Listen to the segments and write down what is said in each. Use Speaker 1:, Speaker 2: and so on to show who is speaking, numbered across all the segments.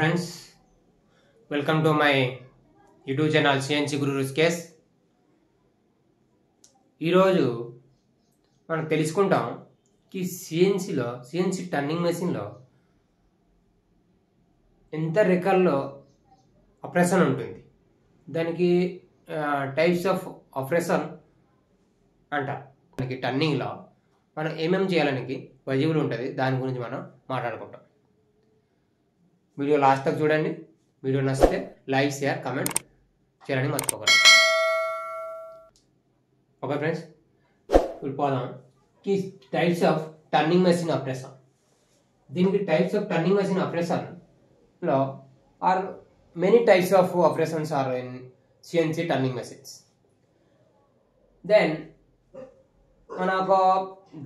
Speaker 1: friends, welcome to my YouTube channel CNC Guru Ruskes. ఈరోజు మనం తెలుసుకుంటాం कि సిఎన్సి టర్నింగ్ మెషిన్లో ఎంత రకాల్లో ఆపరేషన్ ఉంటుంది. దానికి టైప్స్ ఆఫ్ ఆపరేషన్ అంటారు. మనకి టర్నింగ్లో మనం ఏమేమి చేయాలనికి వజీబులు ఉంటుంది, దాని గురించి మనం మాట్లాడుకుంటాం. వీడియో లాస్ట్ తక్ చూడండి. వీడియో నచ్చితే లైక్ షేర్ కామెంట్ చేయాలని మర్చిపోకండి. ఓకే ఫ్రెండ్స్, ఇప్పుడు పోదాం కి types of turning machine operation. దీనికి టైప్స్ ఆఫ్ టర్నింగ్ మెషిన్ ఆపరేషన్లో are many types of operations are in CNC turning machines. Then మన ఒక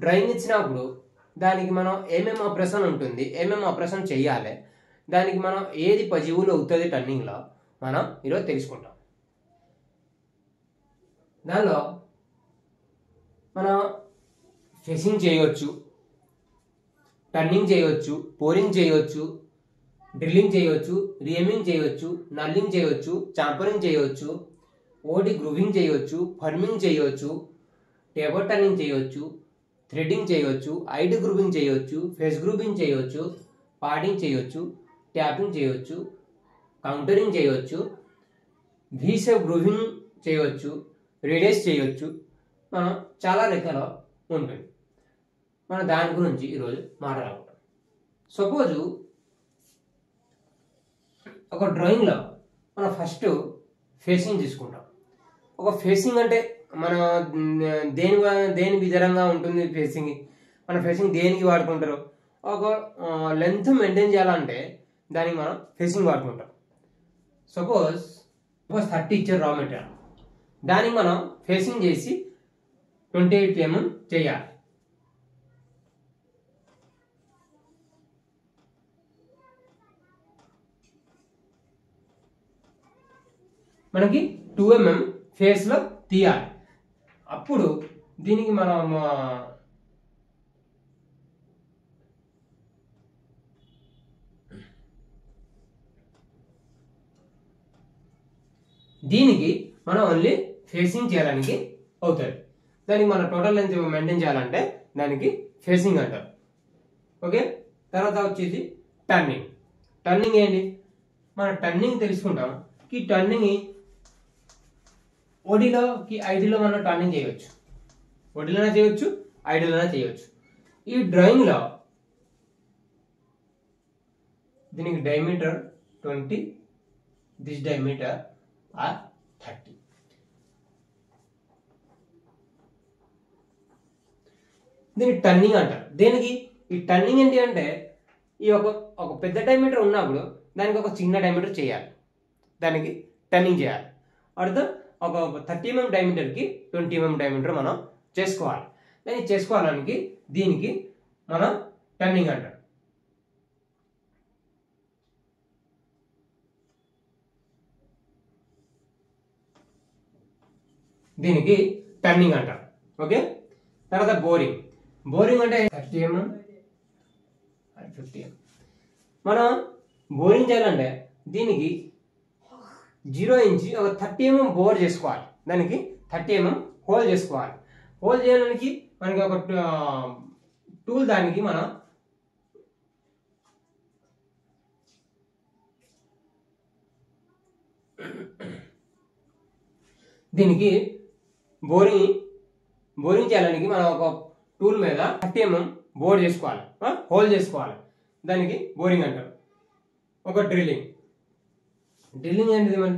Speaker 1: డ్రాయింగ్ ఇచ్చినప్పుడు దానికి మనం ఏమేమి ఆపరేషన్ ఉంటుంది, ఏమేమి ఆపరేషన్ చేయాలి, దానికి మనం ఏది పజిబుల్ అవుతుంది టర్నింగ్లో మనం ఈరోజు తెలుసుకుంటాం. దానిలో మనం ఫెసింగ్ చేయవచ్చు, టర్నింగ్ చేయవచ్చు, పోరింగ్ చేయవచ్చు, డ్రిల్లింగ్ చేయవచ్చు, రియమింగ్ చేయవచ్చు, నల్లింగ్ చేయవచ్చు, చాంపరింగ్ చేయవచ్చు, ఓడి గ్రూవింగ్ చేయవచ్చు, ఫర్మింగ్ చేయవచ్చు, టేబుల్ టర్నింగ్ చేయవచ్చు, థ్రెడ్డింగ్ చేయవచ్చు, ఐడి గ్రూవింగ్ చేయవచ్చు, ఫేస్ గ్రూవింగ్ చేయవచ్చు, పాడింగ్ చేయవచ్చు, ట్యాపింగ్ చేయవచ్చు, కౌంటరింగ్ చేయవచ్చు, వీసేవ్ గ్రూవింగ్ చేయవచ్చు, రేడియస్ చేయవచ్చు. మనం చాలా రకాల ఉంటుంది. మనం దాని గురించి ఈరోజు మాట్లాడుకుంటాం. సపోజు ఒక డ్రాయింగ్లో మనం ఫస్ట్ ఫేసింగ్ తీసుకుంటాం. ఒక ఫేసింగ్ అంటే మన దేని విధంగా ఉంటుంది ఫేసింగ్. మన ఫేసింగ్ దేనికి వాడుకుంటారు, ఒక లెంత్ మెయింటైన్ చేయాలంటే దానికి మనం ఫేసింగ్ వాడుకుంటాం. సపోజ్ 30 ఇచ్చారు రా మెటీరియల్, దానికి మనం ఫేసింగ్ చేసి 28 mm చేయాలి. మనకి 2 mm ఫేస్లో తీయాలి. అప్పుడు దీనికి మనం ఓన్లీ ఫేసింగ్ చేయడానికి అవుతుంది. దానికి మన టోటల్ లెంత్ మెయింటైన్ చేయాలంటే దానికి ఫేసింగ్ అంటారు. ఓకే, తర్వాత వచ్చేసి టర్నింగ్. టర్నింగ్ ఏంటి, మన టర్నింగ్ తెలుసుకుంటాం. ఈ టర్నింగ్ ఓడిలోకి ఐడిలో మనం టర్నింగ్ చేయవచ్చు, ఓడిలోనే చేయవచ్చు, ఐడిలోనే చేయవచ్చు. ఈ డ్రాయింగ్లో దీనికి డయామీటర్ 20, దిస్ డయామీటర్ ఆర్ 30. దీనికి టర్నింగ్ అంటారు. దేనికి ఈ టర్నింగ్ ఏంటి అంటే, ఈ ఒక పెద్ద డయామీటర్ ఉన్నప్పుడు దానికి ఒక చిన్న డయామీటర్ చేయాలి, దానికి టర్నింగ్ చేయాలి. అర్థం, ఒక 30 mm డయామీటర్కి 20 mm డయామీటర్ మనం చేసుకోవాలి. దాన్ని చేసుకోవడానికి దీనికి మనం టర్నింగ్ అంటారు. దీనికి టర్నింగ్ అంటారు. ఓకే, తర్వాత బోరింగ్. బోరింగ్ అంటే 30 mm 50 mm. మనం బోరింగ్ చేయాలంటే దీనికి 0 ఇంచి ఒక 30 mm బోర్ చేసుకోవాలి. దానికి 30 mm హోల్ చేసుకోవాలి. హోల్ చేయడానికి మనకి ఒక టూల్, దానికి మనం దీనికి బోరింగ్ చేయడానికి మనం ఒక టూల్ మీద 30 mm బోర్ చేసుకోవాలి, హోల్ చేసుకోవాలి. దానికి బోరింగ్ అంటారు. ఒక డ్రిల్లింగ్ ఏంటిది, మరి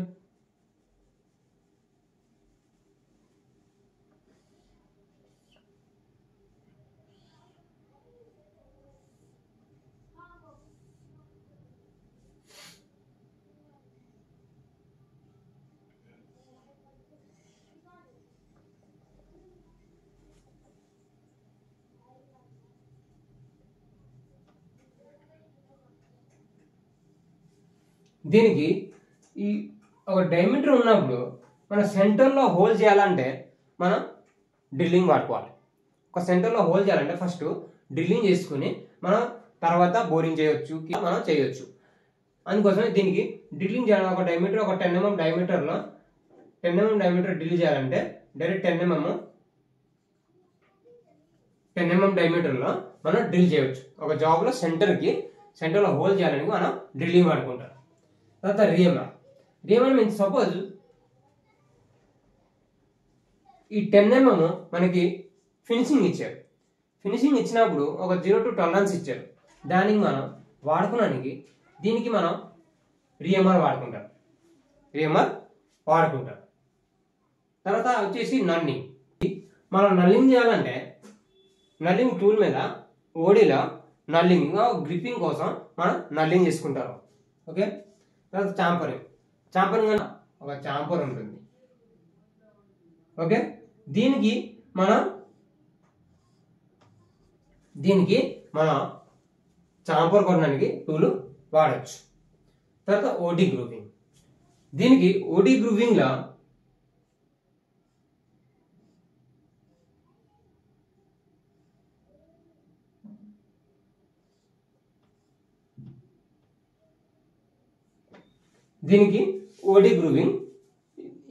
Speaker 1: దీనికి ఈ ఒక డయామీటర్ ఉన్నప్పుడు మన సెంటర్లో హోల్ చేయాలంటే మనం డ్రిల్లింగ్ వాడుకోవాలి. ఒక సెంటర్లో హోల్ చేయాలంటే ఫస్ట్ డ్రిల్లింగ్ చేసుకుని మనం తర్వాత బోరింగ్ చేయొచ్చు, మనం చేయొచ్చు. అందుకోసమే దీనికి డ్రిల్లింగ్ చేయాలి. ఒక డయామీటర్ ఒక 10 mm డయామీటర్లో 10 mm డయామీటర్ డ్రిల్ చేయాలంటే డైరెక్ట్ 10 mm డయామీటర్లో మనం డ్రిల్ చేయవచ్చు. ఒక జాబ్లో సెంటర్లో హోల్ చేయాలని మనం డ్రిల్లింగ్ వాడుకుంటాం. తర్వాత రియమర్ మీన్స్ సపోజ్ ఈ 10 mm మనకి ఫినిషింగ్ ఇచ్చినప్పుడు ఒక 0 to టాలరెన్స్ ఇచ్చారు. దానికి మనం వాడుకోవడానికి దీనికి మనం రియమర్ వాడుకుంటాం. తర్వాత వచ్చేసి మనం నల్లింగ్ చేయాలంటే నల్లింగ్ టూల్ మీద ఓడిలో నల్లింగ్ గ్రిప్పింగ్ కోసం మనం నల్లింగ్ చేసుకుంటారు. ఓకే. తర్వాత చాంపరింగ్ అని ఒక చాంపర్ ఉంటుంది. ఓకే. దీనికి మనం చాంపర్ కొనడానికి టూల్ వాడచ్చు. తర్వాత ఓడి గ్రూవింగ్. దీనికి ఓడి గ్రూవింగ్ లో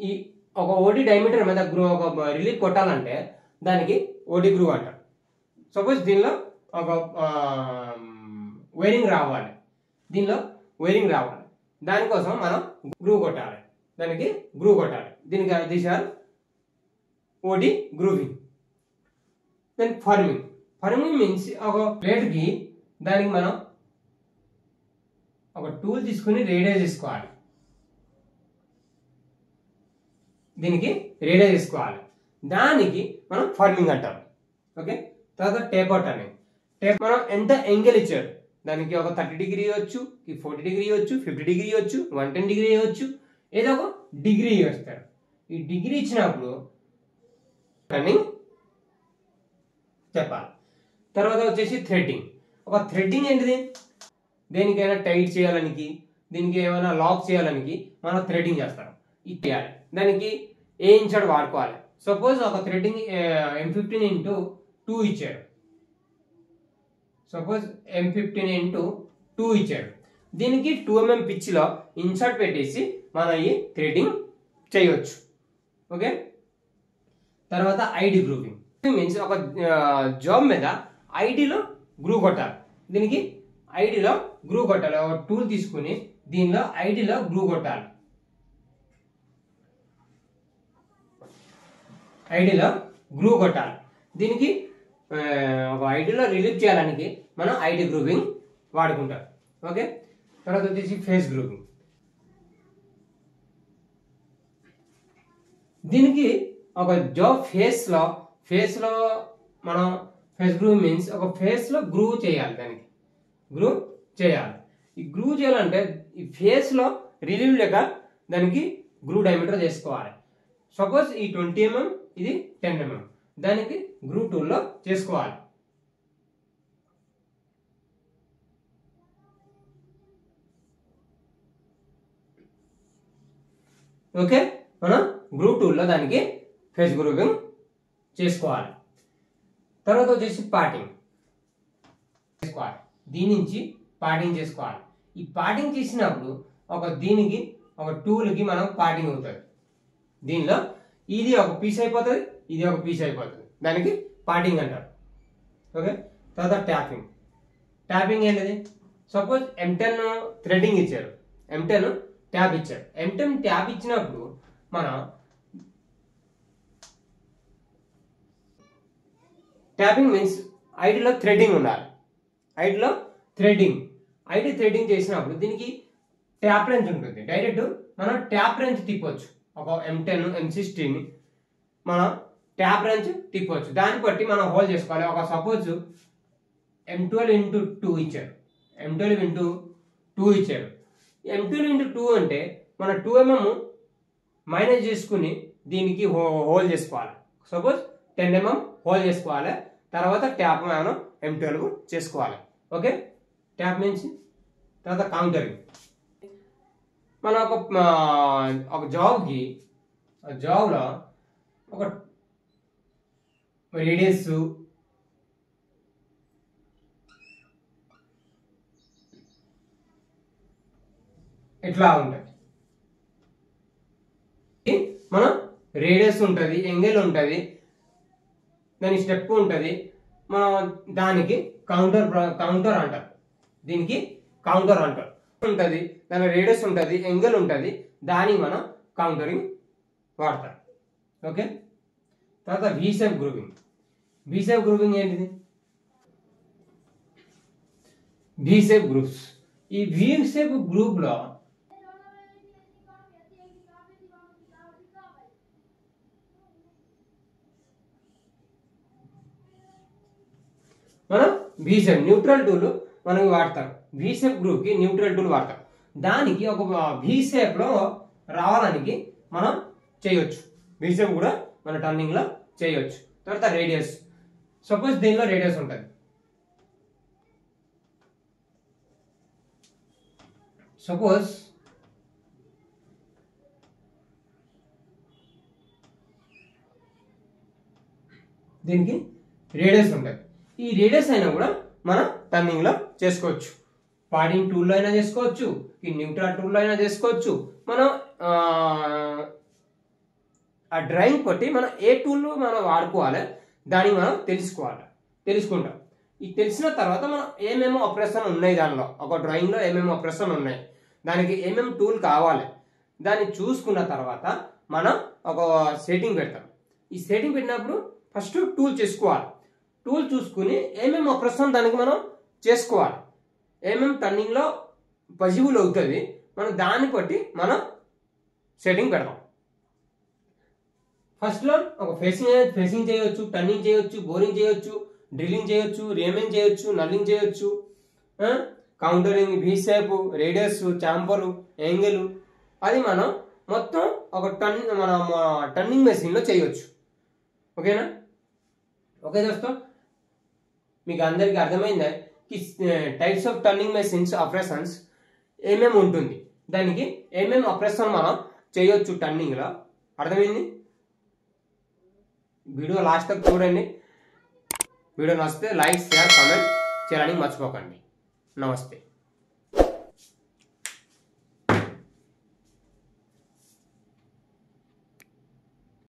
Speaker 1: ఈ ఒక ఓడి డయామీటర్ మీద ఒక రిలీఫ్ కొట్టాలంటే దానికి ఓడి గ్రూవ్ అంటారు. సపోజ్ దీనిలో ఒక వైరింగ్ రావాలి, దానికోసం మనం గ్రూవ్ కొట్టాలి. దీనికి this are OD grooving. Then forming means ఒక ప్లేట్కి దానికి మనం ఒక టూల్ తీసుకుని రేడియస్ తీసుకోవాలి. దానికి మనం ఫర్మింగ్ అంటాం. ఓకే. తర్వాత టేపౌట్ అనేది మనం ఎంత యాంగిల్ ఇచ్చారు దానికి ఒక 30 డిగ్రీ ఇవ్వచ్చు, 40 డిగ్రీ ఇవ్వచ్చు, 50 డిగ్రీ ఇవ్వచ్చు, 110 డిగ్రీ ఇవ్వచ్చు, ఏదో ఒక డిగ్రీ ఇస్తారు. ఈ డిగ్రీ ఇచ్చినప్పుడు రన్నింగ్ చెప్పాలి. తర్వాత వచ్చేసి థ్రెడ్డింగ్ ఏంటిది? దేనికైనా టైట్ చేయాలనికి, దీనికి ఏమైనా లాక్ చేయాలనికి మనం థ్రెడ్డింగ్ చేస్తాం. ఇది చేయాలి. దానికి ఏ ఇంచర్ వాడుకోవాలి. సపోజ్ ఒక థ్రెడ్డింగ్ M15x2 ఇచ్చారు. దీనికి 2 mm పిచ్లో ఇన్సర్ట్ పెట్టేసి మనం ఈ థ్రెడ్డింగ్ చేయవచ్చు. ఓకే. తర్వాత ఐడి గ్రూవింగ్ మీన్స్ ఒక జాబ్ మీద ఐడిలో గ్రూ కొట్టాలి. దీనికి ఐడిలో గ్రూ కొట్టాలి. ఒక టూల్ తీసుకుని దీనిలో ఐడిలో గ్రూ కొట్టాలి. దీనికి ఒక ఐడిలో రిలీఫ్ చేయడానికి మనం ఐడి గ్రూవింగ్ వాడుకుంటాం. ఓకే. తర్వాత వచ్చేసి ఫేస్ గ్రూవింగ్. దీనికి ఒక జాబ్ ఫేస్లో మనం ఫేస్ గ్రూవ్ మీన్స్ ఒక ఫేస్లో గ్రూవ్ చేయాలి. ఈ గ్రూవ్ చేయాలంటే ఈ ఫేస్లో రిలీవ్ లేక దానికి గ్రూ డయామీటర్ చేసుకోవాలి. సపోజ్ ఈ 20 mm, ఇది 10 mm, దానికి గ్రూ టూల్లో చేసుకోవాలి. ఓకే. మనం గ్రూ టూల్లో దానికి ఫేస్ గ్రూవింగ్ చేసుకోవాలి. తర్వాత వచ్చేసి పార్టింగ్ చేసుకోవాలి. దీని నుంచి పార్టింగ్ చేసుకోవాలి. ఈ పార్టింగ్ చేసినప్పుడు దీనికి ఒక టూల్కి మనం పార్టింగ్ అవుతుంది. దీనిలో ఇది ఒక పీస్ అయిపోతుంది, ఇది ఒక పీస్ అయిపోతుంది. దానికి పార్టింగ్ అంటారు. ఓకే. తర్వాత ట్యాపింగ్ ఏంటిది? సపోజ్ M10 థ్రెడ్డింగ్ ఇచ్చారు, M10 ట్యాప్ ఇచ్చారు. M10 ట్యాప్ ఇచ్చినప్పుడు మనం ట్యాపింగ్ మీన్స్ ఐడిలో థ్రెడ్డింగ్ ఉండాలి. ఐడి థ్రెడ్డింగ్ చేసినప్పుడు దీనికి ట్యాప్ రేంజ్ ఉంటుంది. డైరెక్ట్ మనం ట్యాప్ రేంజ్ తిప్పవచ్చు. ఒక M10 M16 మనం ట్యాప్ రేంజ్ తిప్పవచ్చు. దాన్ని బట్టి మనం హోల్డ్ చేసుకోవాలి. ఒక సపోజ్ M12x2 ఇచ్చారు. M12x2 అంటే మన 2 mm మైనస్ చేసుకుని దీనికి హోల్డ్ చేసుకోవాలి. సపోజ్ 10 mm హోల్డ్ చేసుకోవాలి. తర్వాత ట్యాప్ మనం M12 చేసుకోవాలి. ఓకే. ట్యాప్ మీన్స్ తర్వాత కౌంటరింగ్. మన ఒక జాబ్లో ఒక రేడియస్ ఇట్లా ఉంటుంది. మనం రేడియస్ ఉంటుంది, యాంగిల్ ఉంటుంది, దాని స్టెప్ ఉంటుంది. మనం దానికి కౌంటర్ అంటారు. దీనికి కౌంటర్ అంటారు. ఉంటుంది, దాని రేడియస్ ఉంటుంది, యాంగిల్ ఉంటుంది, దానికి మనం కౌంటరింగ్ వాడతారు. ఓకే. తర్వాత V shape grooving. V shape grooving ఏంటిది? V shape grooves. ఈ వి షేప్ గ్రూప్ లో మనం వి షేప్ న్యూట్రల్ టూల్ మనకి వాడతాం. వి షేప్ గ్రూప్ కి న్యూట్రల్ టూల్ వాడతాం. దానికి ఒక వి షేప్ లో రావడానికి మనం చేయొచ్చు. వి షేప్ కూడా మన టర్నింగ్ లో చేయొచ్చు. తర్వాత రేడియస్. సపోజ్ దీనిలో రేడియస్ ఉంటుంది. సపోజ్ దీనికి రేడియస్ ఉంటుంది. ఈ రేడియస్ అయినా కూడా మనం టర్నింగ్ లో చేసుకోవచ్చు. పాడింగ్ టూల్లో అయినా చేసుకోవచ్చు, ఈ న్యూట్రల్ టూల్లో అయినా చేసుకోవచ్చు. మనం ఆ డ్రాయింగ్ బట్టి మనం ఏ టూల్ మనం వాడుకోవాలి దానికి మనం తెలుసుకుంటాం. ఈ తెలిసిన తర్వాత మనం ఏమేమో ఆపరేషన్ ఉన్నాయి, దానిలో ఒక డ్రాయింగ్లో ఏమేమో ఆపరేషన్ ఉన్నాయి, దానికి ఏమేమి టూల్ కావాలి దాన్ని చూసుకున్న తర్వాత మనం ఒక సెట్టింగ్ పెడతాం. ఈ సెట్టింగ్ పెట్టినప్పుడు ఫస్ట్ టూల్ చేసుకోవాలి. టూల్ చూసుకుని ఏమేమి ఆపరేషన్ దానికి మనం చేసుకోవాలి, ఏమేమి టర్నింగ్లో పాజిబుల్ అవుతుంది, మనం దాన్ని బట్టి మనం సెట్టింగ్ పెడతాం. ఫస్ట్లో ఒక ఫేసింగ్ చేయొచ్చు, టర్నింగ్ చేయొచ్చు, బోరింగ్ చేయొచ్చు, డ్రిల్లింగ్ చేయొచ్చు, రేమింగ్ చేయొచ్చు, నల్లింగ్ చేయొచ్చు, countering, V shape, radius, chamfer, angle, అది మనం మొత్తం ఒక మన టర్నింగ్ మెషిన్లో చేయొచ్చు. ఓకేనా? ఓకే దోస్తో, మీకు అందరికి అర్థమైందా కి types of turning machines operations ఏమేమి ఉంటుంది, దానికి ఏమేమి ఆపరేషన్ మనం చేయొచ్చు టర్నింగ్లో. అర్థమైంది? వీడియో లాస్ట్ తక్ చూడండి. వీడియో నచ్చితే లైక్, షేర్, కామెంట్ చేయడానికి మర్చిపోకండి. నమస్తే.